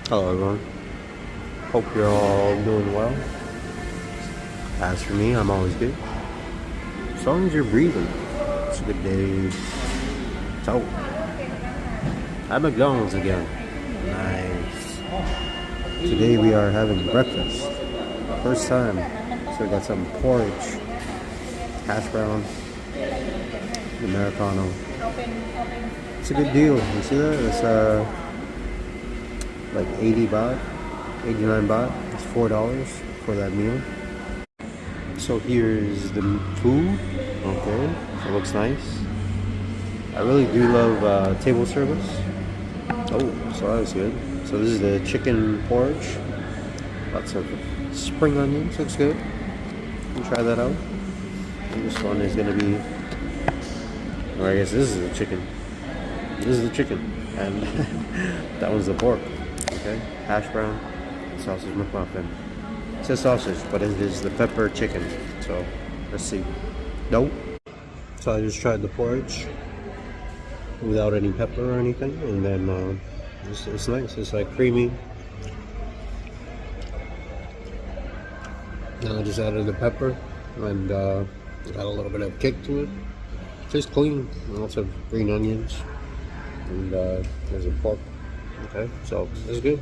Hello everyone, hope you're all doing well. As for me, I'm always good. As long as you're breathing, it's a good day. So, at McDonald's again. Nice. Today we are having breakfast. First time. So we got some porridge, hash brown, Americano. It's a good deal. You see that? It's like 80 baht, 89 baht. It's $4 for that meal. So here's the food. Okay, so it looks nice. I really do love table service. Oh, so that was good. So this is the chicken porridge. Lots of spring onions. Looks good. You can try that out. And this one is gonna be. Or I guess this is the chicken. This is the chicken, and that one's the pork. Okay, hash brown, sausage McMuffin. It says sausage, but it is the pepper chicken. So let's see. Nope. So I just tried the porridge without any pepper or anything, and then it's nice. It's like creamy. Now I just added the pepper, and got a little bit of kick to it. Tastes clean. Lots of green onions, and there's a pork. Okay, so it's good.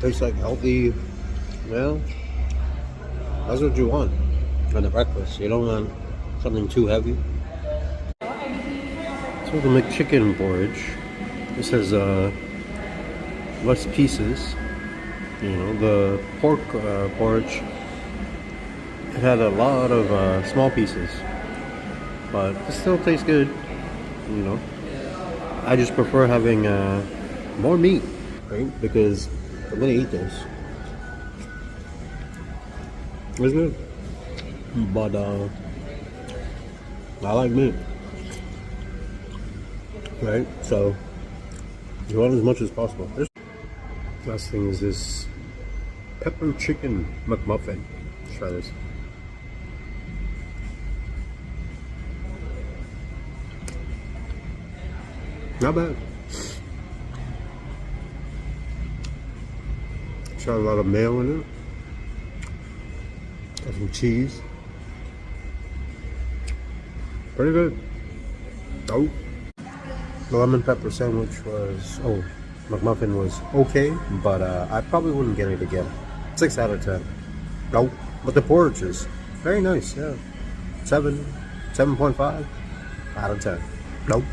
Tastes like healthy. Well, that's what you want on the breakfast. You don't want something too heavy. So the McChicken porridge. This has less pieces. You know, the pork porridge. It had a lot of small pieces, but it still tastes good. You know, I just prefer having more meat, right? Because I'm gonna eat this. It's good, but I like meat, right? So you want as much as possible. Last thing is this pepper chicken McMuffin. Let's try this. Not bad. Got a lot of mayo in it. Got some cheese. Pretty good. Oh. The lemon pepper sandwich was, McMuffin was okay, but I probably wouldn't get it again. 6 out of 10. Nope. But the porridge is very nice, yeah. 7.5 out of 10. Nope.